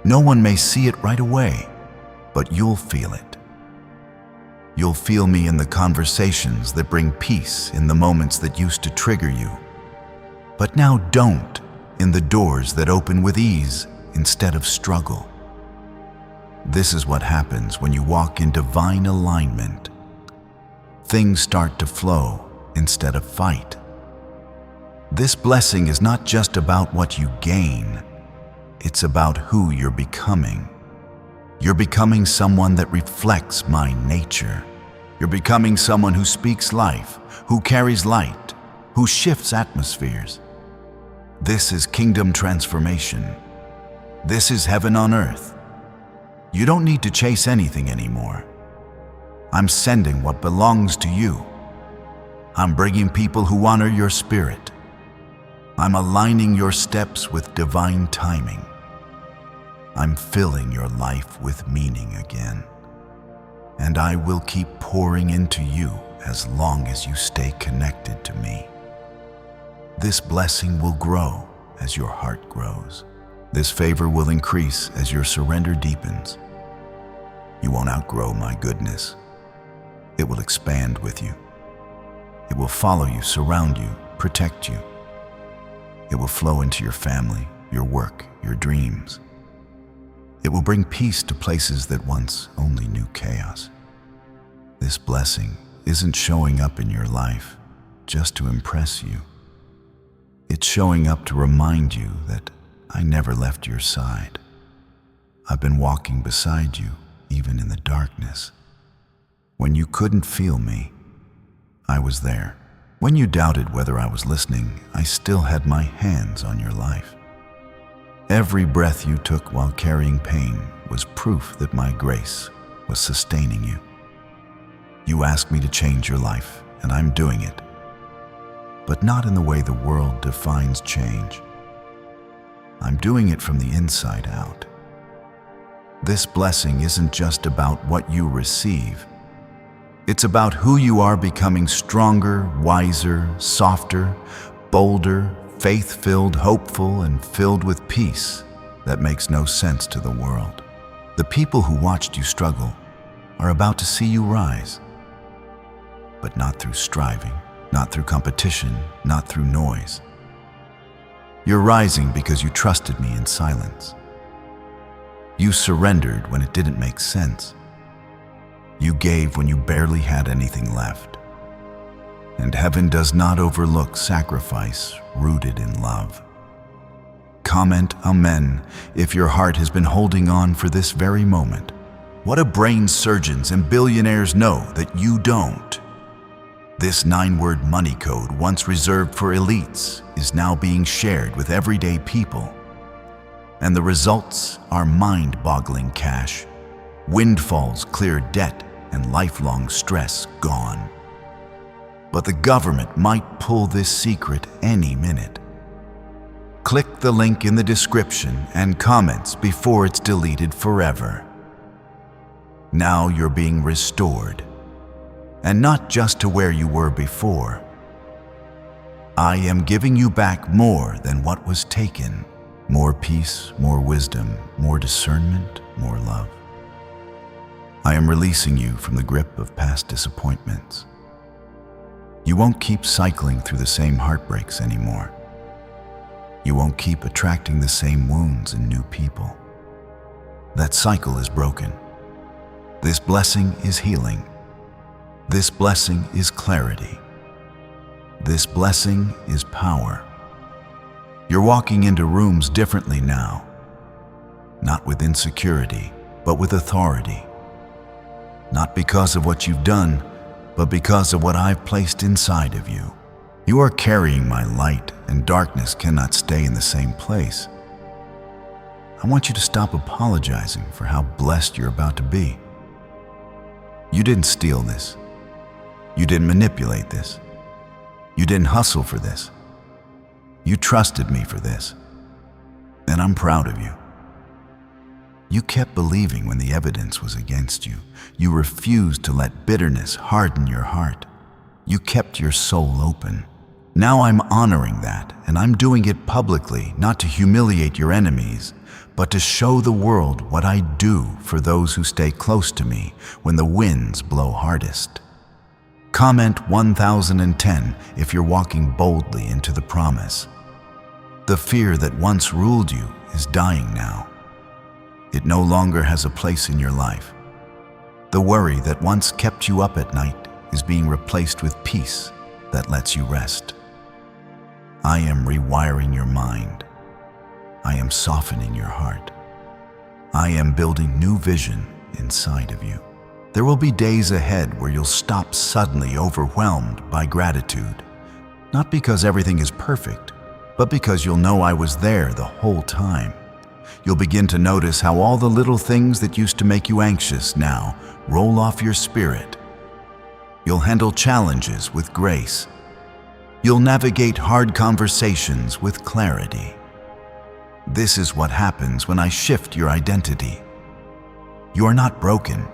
No one may see it right away, but you'll feel it. You'll feel me in the conversations that bring peace, in the moments that used to trigger you, but now don't, in the doors that open with ease instead of struggle. This is what happens when you walk in divine alignment. Things start to flow instead of fight. This blessing is not just about what you gain, it's about who you're becoming. You're becoming someone that reflects my nature. You're becoming someone who speaks life, who carries light, who shifts atmospheres. This is kingdom transformation. This is heaven on earth. You don't need to chase anything anymore. I'm sending what belongs to you. I'm bringing people who honor your spirit. I'm aligning your steps with divine timing. I'm filling your life with meaning again. And I will keep pouring into you as long as you stay connected to me. This blessing will grow as your heart grows. This favor will increase as your surrender deepens. You won't outgrow my goodness. It will expand with you. It will follow you, surround you, protect you. It will flow into your family, your work, your dreams. It will bring peace to places that once only knew chaos. This blessing isn't showing up in your life just to impress you. It's showing up to remind you that I never left your side. I've been walking beside you, even in the darkness. When you couldn't feel me, I was there. When you doubted whether I was listening, I still had my hands on your life. Every breath you took while carrying pain was proof that my grace was sustaining you. You asked me to change your life, and I'm doing it. But not in the way the world defines change. I'm doing it from the inside out. This blessing isn't just about what you receive. It's about who you are becoming stronger, wiser, softer, bolder, faith-filled, hopeful, and filled with peace that makes no sense to the world. The people who watched you struggle are about to see you rise, but not through striving, not through competition, not through noise. You're rising because you trusted me in silence. You surrendered when it didn't make sense. You gave when you barely had anything left. And heaven does not overlook sacrifice rooted in love. Comment Amen if your heart has been holding on for this very moment. What do brain surgeons and billionaires know that you don't? This 9-word money code, once reserved for elites, is now being shared with everyday people. And the results are mind-boggling cash, windfalls, clear debt, and lifelong stress gone. But the government might pull this secret any minute. Click the link in the description and comments before it's deleted forever. Now you're being restored, and not just to where you were before. I am giving you back more than what was taken. More peace, more wisdom, more discernment, more love. I am releasing you from the grip of past disappointments. You won't keep cycling through the same heartbreaks anymore. You won't keep attracting the same wounds in new people. That cycle is broken. This blessing is healing. This blessing is clarity. This blessing is power. You're walking into rooms differently now, not with insecurity, but with authority. Not because of what you've done, but because of what I've placed inside of you. You are carrying my light, and darkness cannot stay in the same place. I want you to stop apologizing for how blessed you're about to be. You didn't steal this. You didn't manipulate this. You didn't hustle for this. You trusted me for this. And I'm proud of you. You kept believing when the evidence was against you. You refused to let bitterness harden your heart. You kept your soul open. Now I'm honoring that, and I'm doing it publicly, not to humiliate your enemies, but to show the world what I do for those who stay close to me when the winds blow hardest. Comment 1010 if you're walking boldly into the promise. The fear that once ruled you is dying now. It no longer has a place in your life. The worry that once kept you up at night is being replaced with peace that lets you rest. I am rewiring your mind. I am softening your heart. I am building new vision inside of you. There will be days ahead where you'll stop suddenly overwhelmed by gratitude, not because everything is perfect, but because you'll know I was there the whole time. You'll begin to notice how all the little things that used to make you anxious now roll off your spirit. You'll handle challenges with grace. You'll navigate hard conversations with clarity. This is what happens when I shift your identity. You are not broken.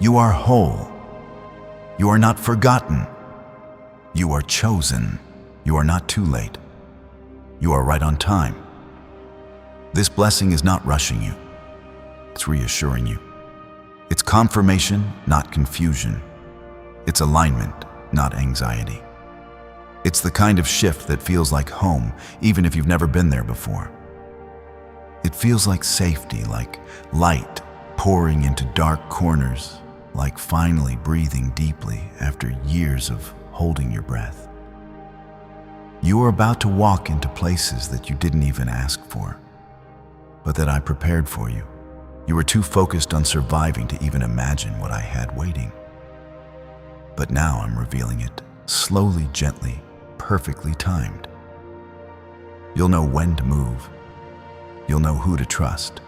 You are whole. You are not forgotten. You are chosen. You are not too late. You are right on time. This blessing is not rushing you. It's reassuring you. It's confirmation, not confusion. It's alignment, not anxiety. It's the kind of shift that feels like home, even if you've never been there before. It feels like safety, like light pouring into dark corners, like finally breathing deeply after years of holding your breath. You are about to walk into places that you didn't even ask for, but that I prepared for you. You were too focused on surviving to even imagine what I had waiting. But now I'm revealing it, slowly, gently, perfectly timed. You'll know when to move. You'll know who to trust.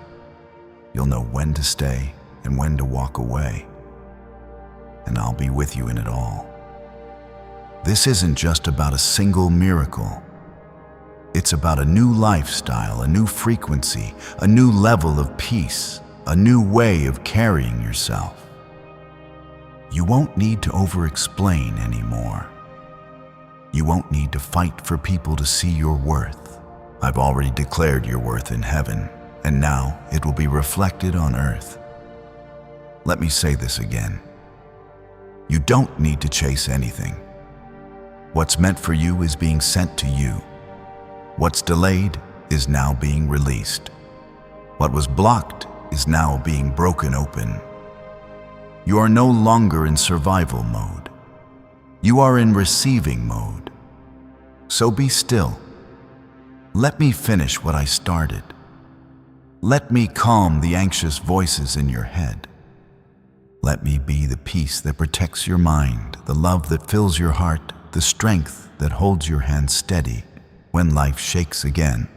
You'll know when to stay and when to walk away. And I'll be with you in it all. This isn't just about a single miracle. It's about a new lifestyle, a new frequency, a new level of peace, a new way of carrying yourself. You won't need to over-explain anymore. You won't need to fight for people to see your worth. I've already declared your worth in heaven, and now it will be reflected on earth. Let me say this again. You don't need to chase anything. What's meant for you is being sent to you. What's delayed is now being released. What was blocked is now being broken open. You are no longer in survival mode. You are in receiving mode. So be still. Let me finish what I started. Let me calm the anxious voices in your head. Let me be the peace that protects your mind, the love that fills your heart, the strength that holds your hand steady when life shakes again.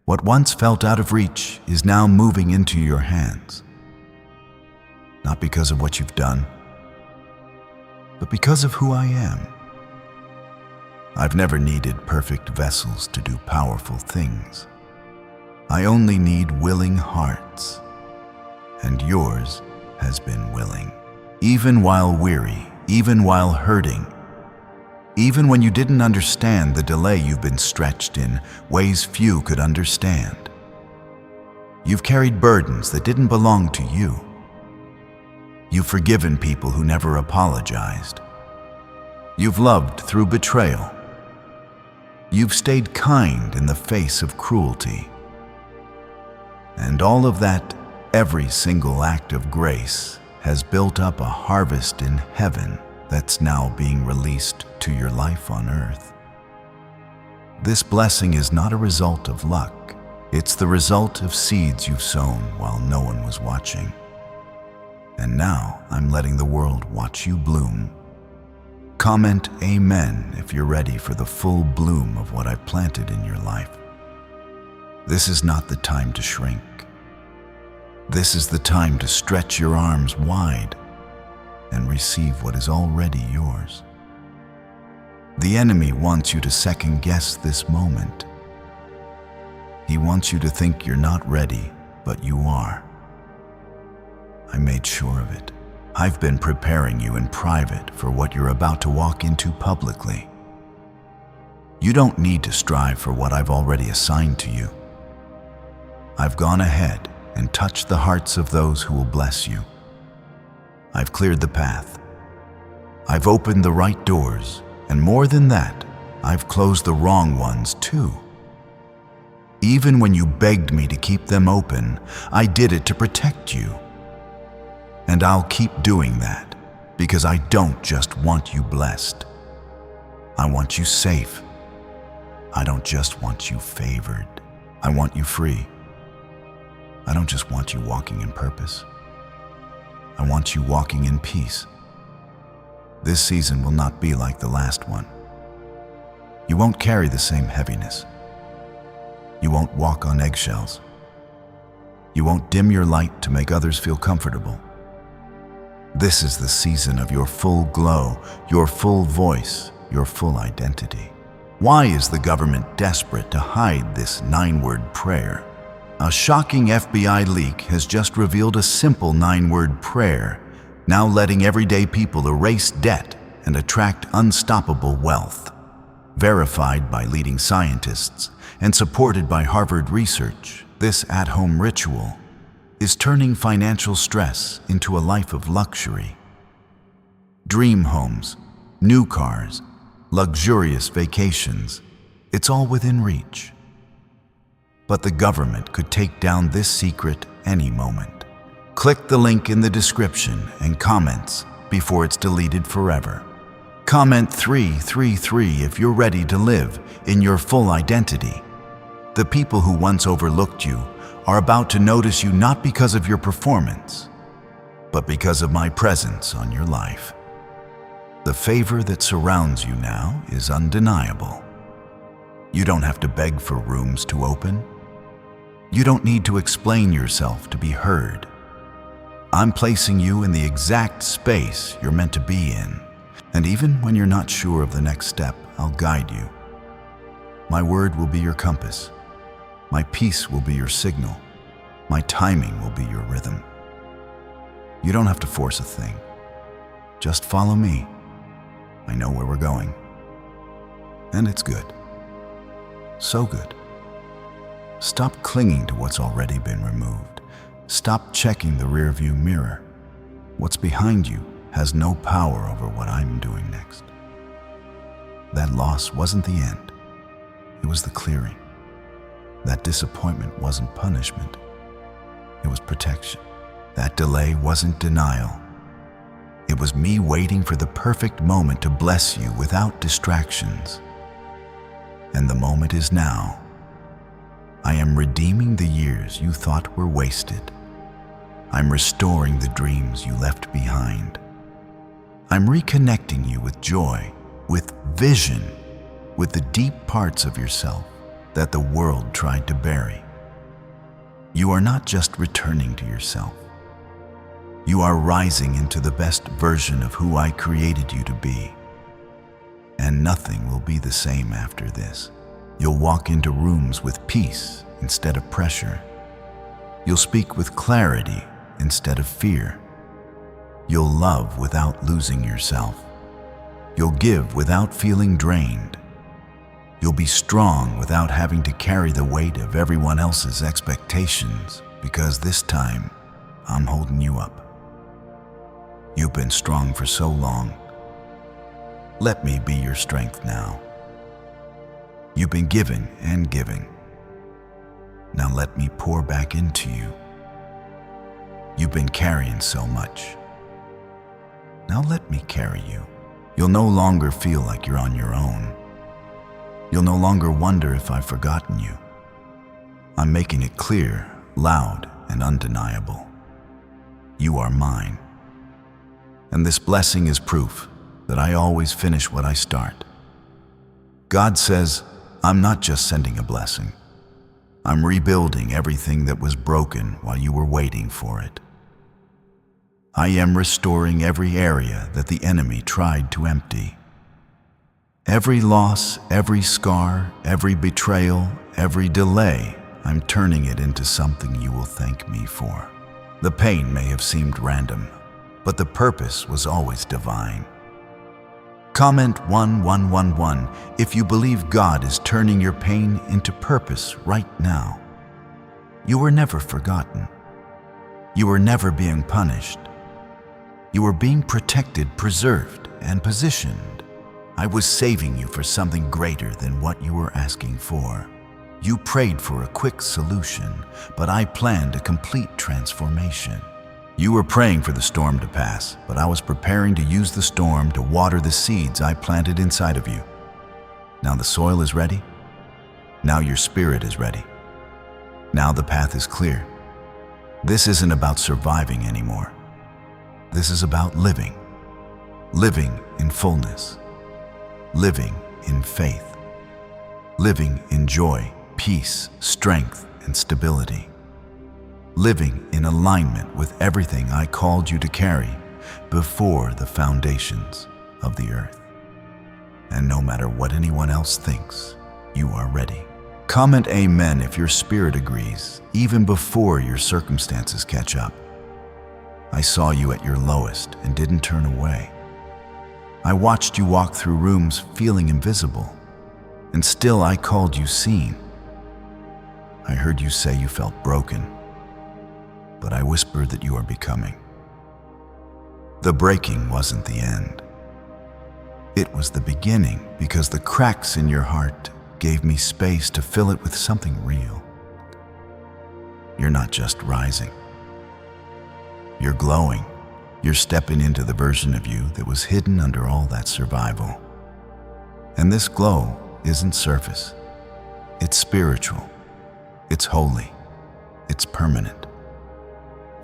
What once felt out of reach is now moving into your hands. Not because of what you've done, but because of who I am. I've never needed perfect vessels to do powerful things. I only need willing hearts, and yours has been willing. Even while weary, even while hurting, even when you didn't understand the delay you've been stretched in ways few could understand. You've carried burdens that didn't belong to you. You've forgiven people who never apologized. You've loved through betrayal. You've stayed kind in the face of cruelty. And all of that, every single act of grace, has built up a harvest in heaven that's now being released to your life on earth. This blessing is not a result of luck. It's the result of seeds you've sown while no one was watching. And now I'm letting the world watch you bloom. Comment Amen if you're ready for the full bloom of what I've planted in your life. This is not the time to shrink. This is the time to stretch your arms wide and receive what is already yours. The enemy wants you to second guess this moment. He wants you to think you're not ready, but you are. I made sure of it. I've been preparing you in private for what you're about to walk into publicly. You don't need to strive for what I've already assigned to you. I've gone ahead and touched the hearts of those who will bless you. I've cleared the path. I've opened the right doors, and more than that, I've closed the wrong ones too. Even when you begged me to keep them open, I did it to protect you. And I'll keep doing that because I don't just want you blessed. I want you safe. I don't just want you favored. I want you free. I don't just want you walking in purpose. I want you walking in peace. This season will not be like the last one. You won't carry the same heaviness. You won't walk on eggshells. You won't dim your light to make others feel comfortable. This is the season of your full glow, your full voice, your full identity. Why is the government desperate to hide this 9-word prayer? A shocking FBI leak has just revealed a simple 9-word prayer, now letting everyday people erase debt and attract unstoppable wealth. Verified by leading scientists and supported by Harvard research, this at-home ritual is turning financial stress into a life of luxury. Dream homes, new cars, luxurious vacations, it's all within reach. But the government could take down this secret any moment. Click the link in the description and comments before it's deleted forever. Comment 333 if you're ready to live in your full identity. The people who once overlooked you are about to notice you not because of your performance, but because of my presence on your life. The favor that surrounds you now is undeniable. You don't have to beg for rooms to open. You don't need to explain yourself to be heard. I'm placing you in the exact space you're meant to be in, and even when you're not sure of the next step, I'll guide you. My word will be your compass. My peace will be your signal. My timing will be your rhythm. You don't have to force a thing. Just follow me. I know where we're going. And it's good. So good. Stop clinging to what's already been removed. Stop checking the rearview mirror. What's behind you has no power over what I'm doing next. That loss wasn't the end. It was the clearing. That disappointment wasn't punishment. It was protection. That delay wasn't denial. It was me waiting for the perfect moment to bless you without distractions. And the moment is now. I am redeeming the years you thought were wasted. I'm restoring the dreams you left behind. I'm reconnecting you with joy, with vision, with the deep parts of yourself that the world tried to bury. You are not just returning to yourself. You are rising into the best version of who I created you to be. And nothing will be the same after this. You'll walk into rooms with peace instead of pressure. You'll speak with clarity instead of fear. You'll love without losing yourself. You'll give without feeling drained. You'll be strong without having to carry the weight of everyone else's expectations, because this time, I'm holding you up. You've been strong for so long. Let me be your strength now. You've been given and giving. Now let me pour back into you. You've been carrying so much. Now let me carry you. You'll no longer feel like you're on your own. You'll no longer wonder if I've forgotten you. I'm making it clear, loud, and undeniable. You are mine. And this blessing is proof that I always finish what I start. God says, I'm not just sending a blessing. I'm rebuilding everything that was broken while you were waiting for it. I am restoring every area that the enemy tried to empty. Every loss, every scar, every betrayal, every delay, I'm turning it into something you will thank me for. The pain may have seemed random, but the purpose was always divine. Comment 1111 if you believe God is turning your pain into purpose right now. You were never forgotten. You were never being punished. You were being protected, preserved, and positioned. I was saving you for something greater than what you were asking for. You prayed for a quick solution, but I planned a complete transformation. You were praying for the storm to pass, but I was preparing to use the storm to water the seeds I planted inside of you. Now the soil is ready. Now your spirit is ready. Now the path is clear. This isn't about surviving anymore. This is about living. Living in fullness. Living in faith. Living in joy, peace, strength, and stability. Living in alignment with everything I called you to carry before the foundations of the earth. And no matter what anyone else thinks, you are ready. Comment amen if your spirit agrees, even before your circumstances catch up. I saw you at your lowest and didn't turn away. I watched you walk through rooms feeling invisible, and still I called you seen. I heard you say you felt broken, but I whispered that you are becoming. The breaking wasn't the end. It was the beginning, because the cracks in your heart gave me space to fill it with something real. You're not just rising. You're glowing. You're stepping into the version of you that was hidden under all that survival. And this glow isn't surface. It's spiritual. It's holy. It's permanent.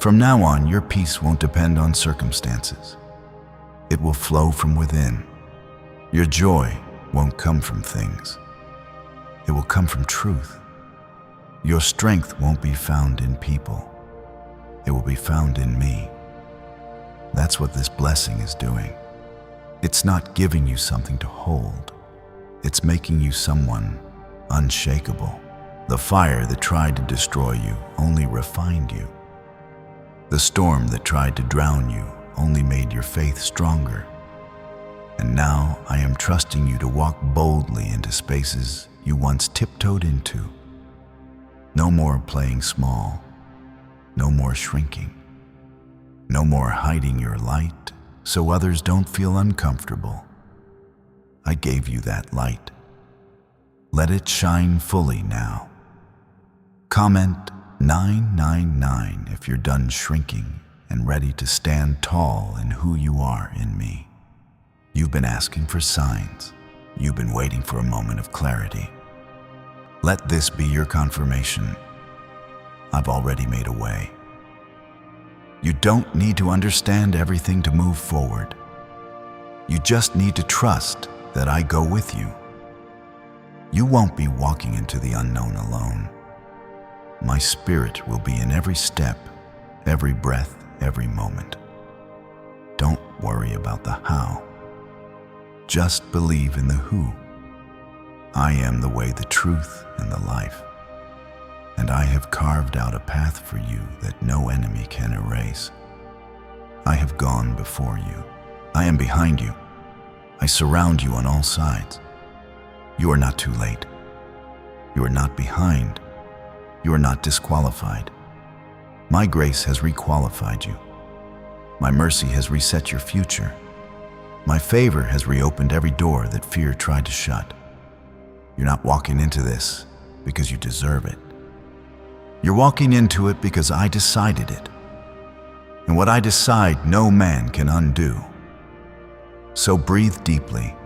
From now on, your peace won't depend on circumstances. It will flow from within. Your joy won't come from things. It will come from truth. Your strength won't be found in people. It will be found in me. That's what this blessing is doing. It's not giving you something to hold. It's making you someone unshakable. The fire that tried to destroy you only refined you. The storm that tried to drown you only made your faith stronger. And now I am trusting you to walk boldly into spaces you once tiptoed into. No more playing small. No more shrinking. No more hiding your light so others don't feel uncomfortable. I gave you that light. Let it shine fully now. Comment 999 if you're done shrinking and ready to stand tall in who you are in me. You've been asking for signs. You've been waiting for a moment of clarity. Let this be your confirmation. I've already made a way. You don't need to understand everything to move forward. You just need to trust that I go with you. You won't be walking into the unknown alone. My spirit will be in every step, every breath, every moment. Don't worry about the how. Just believe in the who. I am the way, the truth, and the life. And I have carved out a path for you that no enemy can erase. I have gone before you. I am behind you. I surround you on all sides. You are not too late. You are not behind. You are not disqualified. My grace has requalified you. My mercy has reset your future. My favor has reopened every door that fear tried to shut. You're not walking into this because you deserve it. You're walking into it because I decided it. And what I decide, no man can undo. So breathe deeply.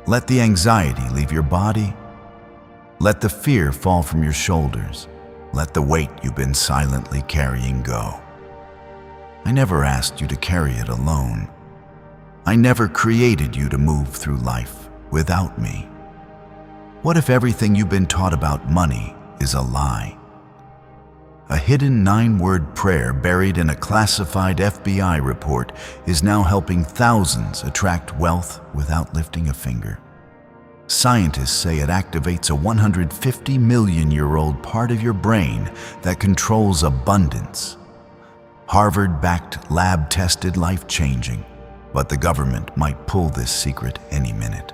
Let the anxiety leave your body. Let the fear fall from your shoulders. Let the weight you've been silently carrying go. I never asked you to carry it alone. I never created you to move through life without me. What if everything you've been taught about money is a lie? A hidden 9-word prayer buried in a classified FBI report is now helping thousands attract wealth without lifting a finger. Scientists say it activates a 150 million-year-old part of your brain that controls abundance. Harvard-backed, lab-tested, life-changing, but the government might pull this secret any minute.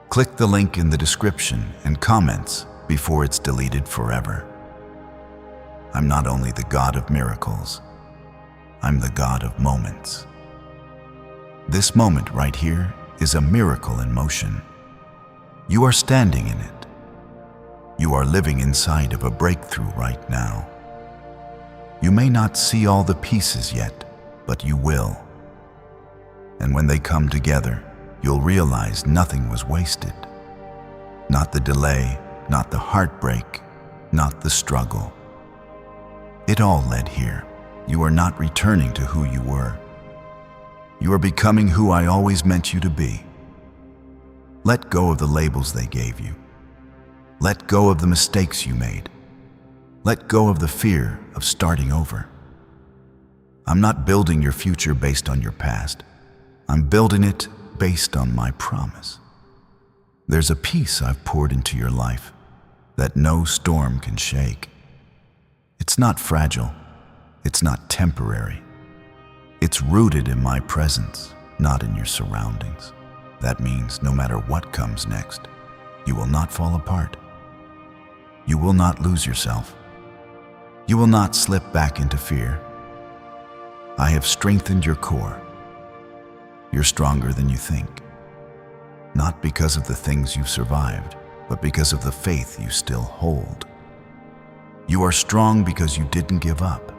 Click the link in the description and comments before it's deleted forever. I'm not only the God of miracles, I'm the God of moments. This moment right here is a miracle in motion. You are standing in it. You are living inside of a breakthrough right now. You may not see all the pieces yet, but you will. And when they come together, you'll realize nothing was wasted. Not the delay, not the heartbreak, not the struggle. It all led here. You are not returning to who you were. You are becoming who I always meant you to be. Let go of the labels they gave you. Let go of the mistakes you made. Let go of the fear of starting over. I'm not building your future based on your past. I'm building it based on my promise. There's a peace I've poured into your life that no storm can shake. It's not fragile. It's not temporary. It's rooted in my presence, not in your surroundings. That means no matter what comes next, you will not fall apart. You will not lose yourself. You will not slip back into fear. I have strengthened your core. You're stronger than you think. Not because of the things you've survived, but because of the faith you still hold. You are strong because you didn't give up.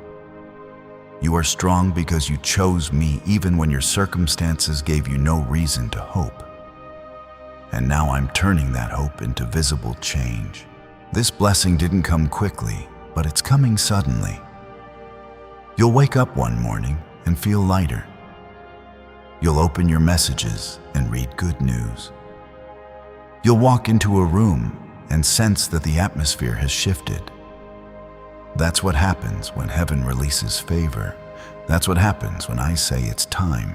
You are strong because you chose me even when your circumstances gave you no reason to hope. And now I'm turning that hope into visible change. This blessing didn't come quickly, but it's coming suddenly. You'll wake up one morning and feel lighter. You'll open your messages and read good news. You'll walk into a room and sense that the atmosphere has shifted. That's what happens when heaven releases favor. That's what happens when I say it's time.